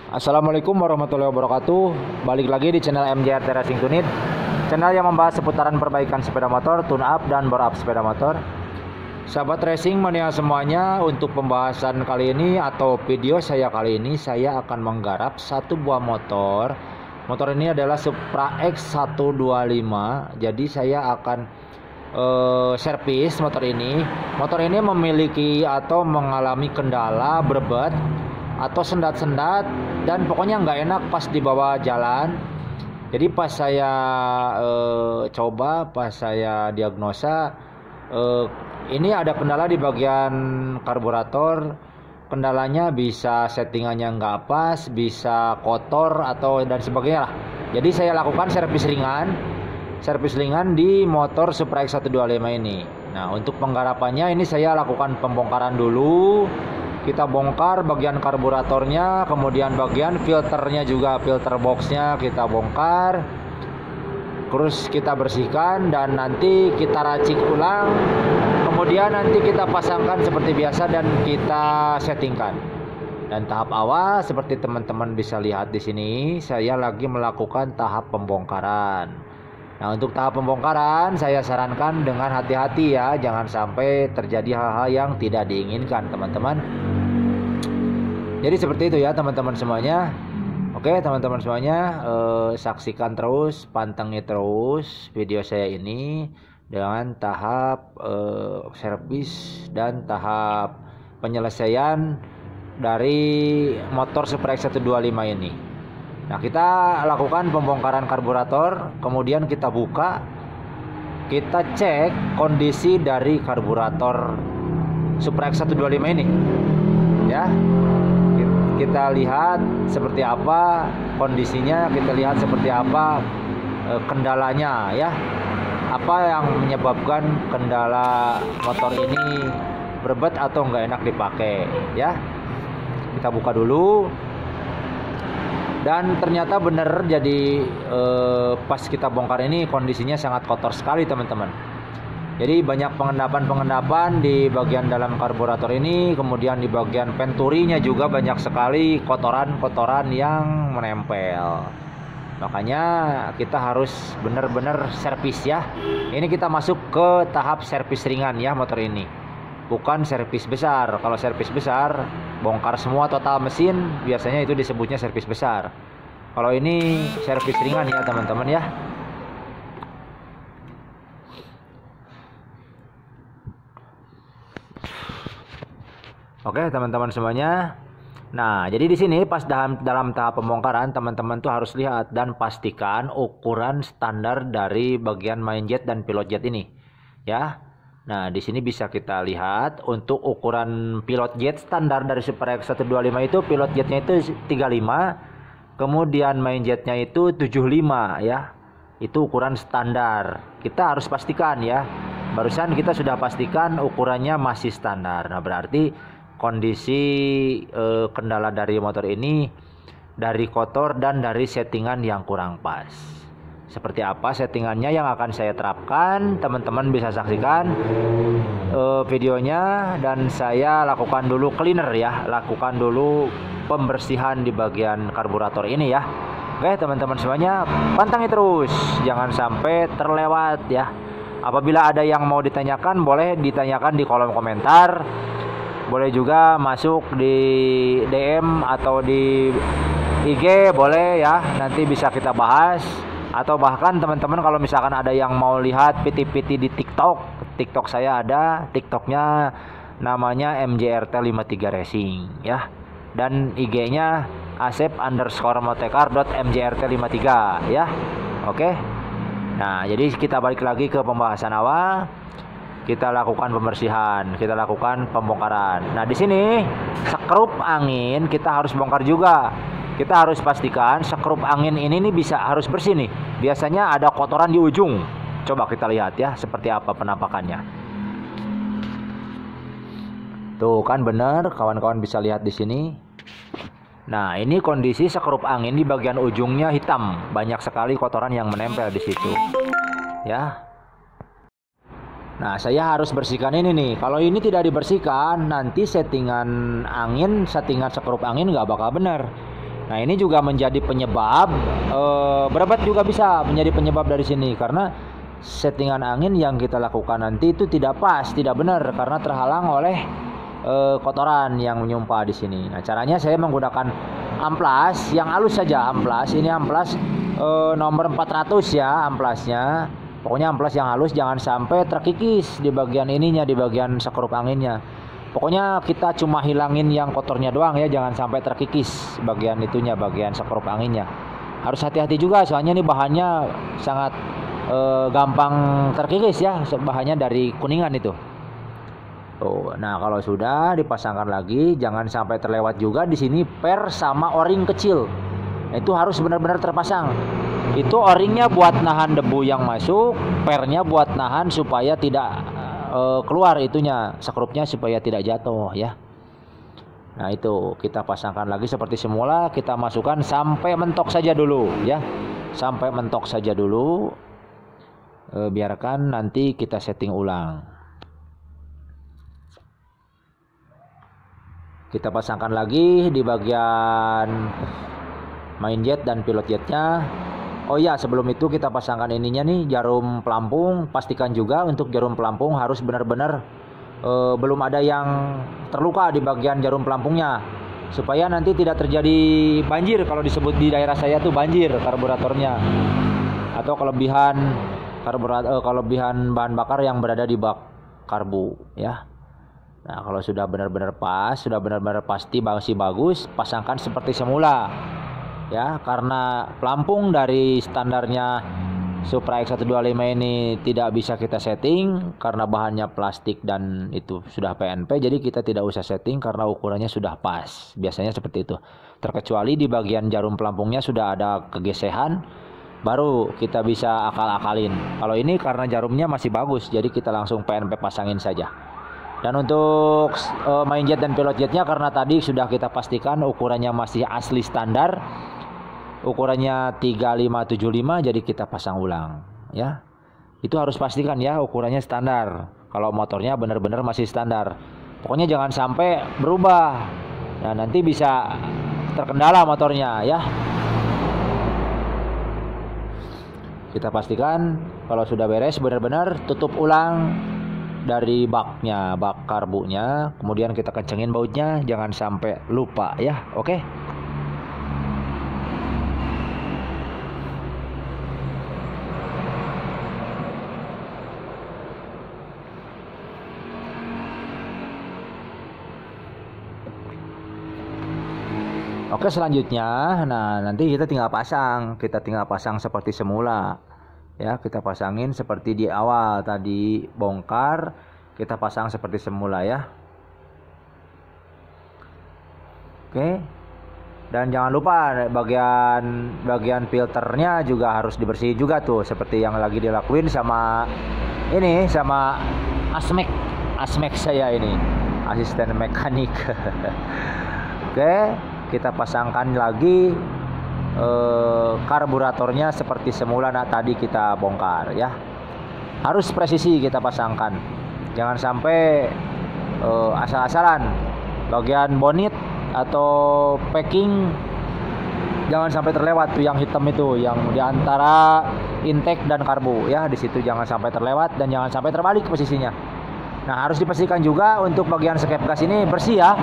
Assalamualaikum warahmatullahi wabarakatuh. Balik lagi di channel MJRT Racing Tunit, channel yang membahas seputaran perbaikan sepeda motor, tune up dan bore up sepeda motor. Sahabat racing mania semuanya, untuk pembahasan kali ini atau video saya kali ini, saya akan menggarap satu buah motor. Motor ini adalah Supra X 125. Jadi saya akan servis motor ini. Motor ini memiliki atau mengalami kendala berbet atau sendat-sendat, dan pokoknya nggak enak pas dibawa jalan. Jadi pas saya pas saya diagnosa, ini ada kendala di bagian karburator. Kendalanya bisa settingannya nggak pas, bisa kotor atau dan sebagainya lah. Jadi saya lakukan servis ringan di motor Supra X 125 ini. Nah, untuk penggarapannya ini saya lakukan pembongkaran dulu. Kita bongkar bagian karburatornya, kemudian bagian filternya juga, filter boxnya kita bongkar, terus kita bersihkan dan nanti kita racik ulang. Kemudian nanti kita pasangkan seperti biasa dan kita settingkan. Dan tahap awal seperti teman-teman bisa lihat di sini, saya lagi melakukan tahap pembongkaran. Nah, untuk tahap pembongkaran saya sarankan dengan hati-hati ya, jangan sampai terjadi hal-hal yang tidak diinginkan teman-teman. Jadi seperti itu ya teman-teman semuanya. Oke teman-teman semuanya, saksikan terus, pantengin terus video saya ini dengan tahap servis dan tahap penyelesaian dari motor Supra X 125 ini. Nah, kita lakukan pembongkaran karburator, kemudian kita buka, kita cek kondisi dari karburator Supra X 125 ini ya. Kita lihat seperti apa kondisinya, kita lihat seperti apa kendalanya ya. Apa yang menyebabkan kendala motor ini berbet atau nggak enak dipakai ya. Kita buka dulu. Dan ternyata benar, jadi pas kita bongkar ini kondisinya sangat kotor sekali teman-teman. Jadi banyak pengendapan di bagian dalam karburator ini, kemudian di bagian venturinya juga banyak sekali kotoran-kotoran yang menempel. Makanya kita harus benar-benar servis ya. Ini kita masuk ke tahap servis ringan ya motor ini, bukan servis besar. Kalau servis besar bongkar semua total mesin, biasanya itu disebutnya servis besar. Kalau ini servis ringan ya teman-teman ya. Oke teman-teman semuanya. Nah, jadi di sini pas dalam tahap pembongkaran, teman-teman tuh harus lihat dan pastikan ukuran standar dari bagian main jet dan pilot jet ini ya. Nah, di sini bisa kita lihat untuk ukuran pilot jet standar dari Supra X 125 itu, pilot jetnya itu 35, kemudian main jetnya itu 75 ya. Itu ukuran standar. Kita harus pastikan ya. Barusan kita sudah pastikan ukurannya masih standar. Nah, berarti kondisi kendala dari motor ini dari kotor dan dari settingan yang kurang pas. Seperti apa settingannya yang akan saya terapkan, teman-teman bisa saksikan videonya. Dan saya lakukan dulu cleaner ya, lakukan dulu pembersihan di bagian karburator ini ya. Oke teman-teman semuanya, pantengin terus, jangan sampai terlewat ya. Apabila ada yang mau ditanyakan, boleh ditanyakan di kolom komentar. Boleh juga masuk di DM atau di IG, boleh ya, nanti bisa kita bahas. Atau bahkan teman-teman kalau misalkan ada yang mau lihat PT-PT di TikTok saya ada, TikToknya namanya MJRT53 Racing ya. Dan IG-nya asep_motekar.mjrt53 ya. Oke. Nah, jadi kita balik lagi ke pembahasan awal. Kita lakukan pembersihan, kita lakukan pembongkaran. Nah, di sini sekrup angin kita harus bongkar juga. Kita harus pastikan sekrup angin ini nih harus bersih nih. Biasanya ada kotoran di ujung. Coba kita lihat ya seperti apa penampakannya. Tuh kan bener, kawan-kawan bisa lihat di sini. Nah, ini kondisi sekrup angin di bagian ujungnya hitam, banyak sekali kotoran yang menempel di situ. Ya. Nah, saya harus bersihkan ini nih. Kalau ini tidak dibersihkan, nanti settingan sekrup angin nggak bakal benar. Nah ini juga menjadi penyebab berobat juga bisa menjadi penyebab dari sini, karena settingan angin yang kita lakukan nanti itu tidak pas, tidak benar karena terhalang oleh kotoran yang menyumpah di sini. Nah caranya saya menggunakan amplas yang halus saja. Amplas ini amplas nomor 400 ya amplasnya. Pokoknya amplas yang halus, jangan sampai terkikis di bagian ininya, di bagian sekrup anginnya. Pokoknya kita cuma hilangin yang kotornya doang ya, jangan sampai terkikis bagian itunya, bagian sekrup anginnya. Harus hati-hati juga soalnya ini bahannya sangat gampang terkikis ya, bahannya dari kuningan itu. Tuh, nah kalau sudah dipasangkan lagi, jangan sampai terlewat juga di sini per sama o-ring kecil. Itu harus benar-benar terpasang. Itu o-ringnya buat nahan debu yang masuk, pernya buat nahan supaya tidak keluar itunya, sekrupnya supaya tidak jatuh ya. Nah itu kita pasangkan lagi seperti semula, kita masukkan sampai mentok saja dulu ya, sampai mentok saja dulu. Biarkan nanti kita setting ulang. Kita pasangkan lagi di bagian main jet dan pilot jetnya. Oh ya, sebelum itu kita pasangkan ininya nih, jarum pelampung. Pastikan juga untuk jarum pelampung harus benar-benar belum ada yang terluka di bagian jarum pelampungnya, supaya nanti tidak terjadi banjir. Kalau disebut di daerah saya tuh banjir karburatornya, atau kelebihan kelebihan bahan bakar yang berada di bak karbu ya. Nah kalau sudah benar-benar pas, sudah benar-benar pasti masih bagus, pasangkan seperti semula. Ya, karena pelampung dari standarnya Supra X125 ini tidak bisa kita setting karena bahannya plastik dan itu sudah PNP, jadi kita tidak usah setting karena ukurannya sudah pas. Biasanya seperti itu. Terkecuali di bagian jarum pelampungnya sudah ada kegesehan, baru kita bisa akal-akalin. Kalau ini karena jarumnya masih bagus, jadi kita langsung PNP pasangin saja. Dan untuk main jet dan pilot jetnya, karena tadi sudah kita pastikan ukurannya masih asli standar, ukurannya 3575, jadi kita pasang ulang ya. Itu harus pastikan ya ukurannya standar. Kalau motornya benar-benar masih standar, pokoknya jangan sampai berubah. Nah nanti bisa terkendala motornya ya. Kita pastikan kalau sudah beres benar-benar tutup ulang dari baknya, bak karbunya, kemudian kita kencengin bautnya, jangan sampai lupa ya. Oke. Oke, selanjutnya, nah nanti kita tinggal pasang seperti semula. Ya, kita pasangin seperti di awal tadi, bongkar, kita pasang seperti semula ya. Oke. Dan jangan lupa bagian filternya juga harus dibersihin juga tuh, seperti yang lagi dilakuin sama Asmek saya ini, asisten mekanik. Oke. Kita pasangkan lagi karburatornya seperti semula. Nah tadi kita bongkar ya, harus presisi kita pasangkan, jangan sampai asal-asalan. Bagian bonnet atau packing jangan sampai terlewat tuh, yang hitam itu yang diantara intake dan karbu ya, di situ jangan sampai terlewat dan jangan sampai terbalik posisinya. Nah harus dipastikan juga untuk bagian skep gas ini bersih ya.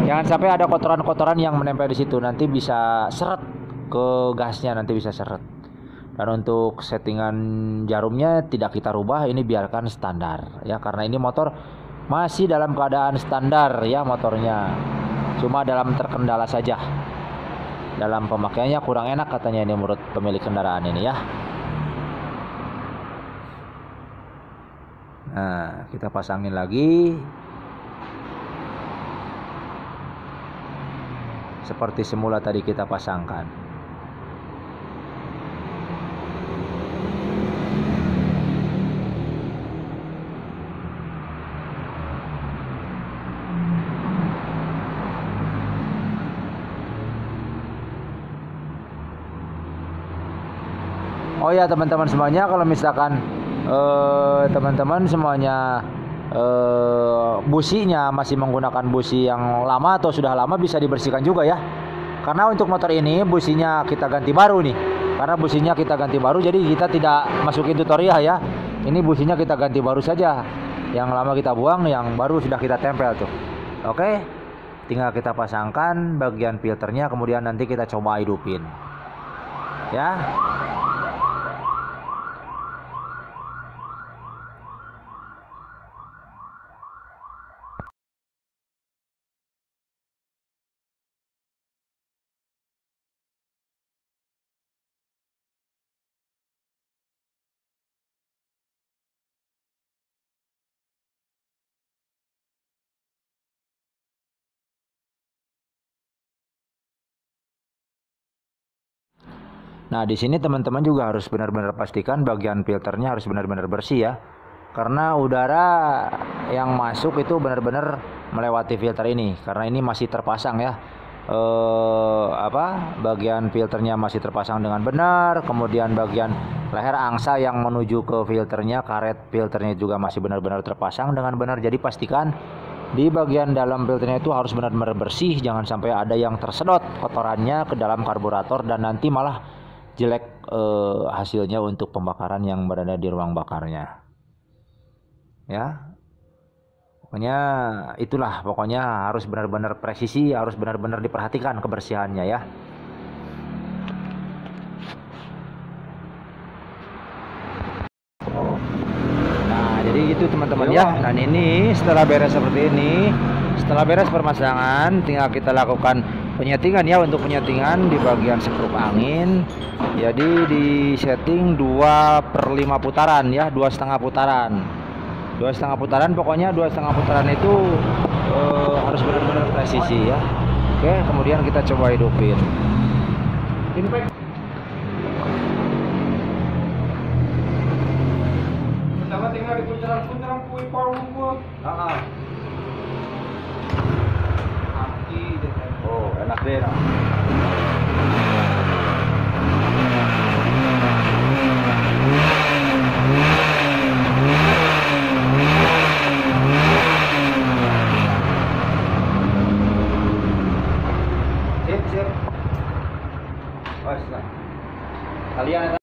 Jangan sampai ada kotoran-kotoran yang menempel di situ, nanti bisa seret ke gasnya, nanti bisa seret. Dan untuk settingan jarumnya tidak kita rubah, ini biarkan standar ya, karena ini motor masih dalam keadaan standar ya motornya. Cuma dalam terkendala saja. Dalam pemakaiannya kurang enak katanya ini menurut pemilik kendaraan ini ya. Nah, kita pasangin lagi. Seperti semula tadi kita pasangkan. Oh ya teman-teman semuanya, kalau misalkan teman-teman semuanya businya masih menggunakan busi yang lama atau sudah lama, bisa dibersihkan juga ya. Karena untuk motor ini businya kita ganti baru nih. Karena businya kita ganti baru, jadi kita tidak masukin tutorial ya. Ini businya kita ganti baru saja. Yang lama kita buang, yang baru sudah kita tempel tuh. Oke, tinggal kita pasangkan bagian filternya, kemudian nanti kita coba hidupin. Ya. Nah, di sini teman-teman juga harus benar-benar pastikan bagian filternya harus benar-benar bersih ya. Karena udara yang masuk itu benar-benar melewati filter ini. Karena ini masih terpasang ya. Bagian filternya masih terpasang dengan benar. Kemudian bagian leher angsa yang menuju ke filternya, karet filternya juga masih benar-benar terpasang dengan benar. Jadi pastikan di bagian dalam filternya itu harus benar-benar bersih. Jangan sampai ada yang tersedot kotorannya ke dalam karburator dan nanti malah jelek hasilnya untuk pembakaran yang berada di ruang bakarnya. Ya, pokoknya itulah, pokoknya harus benar-benar presisi, harus benar-benar diperhatikan kebersihannya ya. Nah, jadi gitu teman-teman ya. Dan ini setelah beres seperti ini, setelah beres permasangan, tinggal kita lakukan penyetingan ya. Untuk penyetingan di bagian sekrup angin, jadi di setting 2/5 putaran ya, 2,5 putaran. 2,5 putaran, pokoknya 2,5 putaran itu harus benar-benar presisi ya. Oke, kemudian kita coba hidupin. Impact. Pertama tinggal diputar-putar kui paru. Oh, enak deh.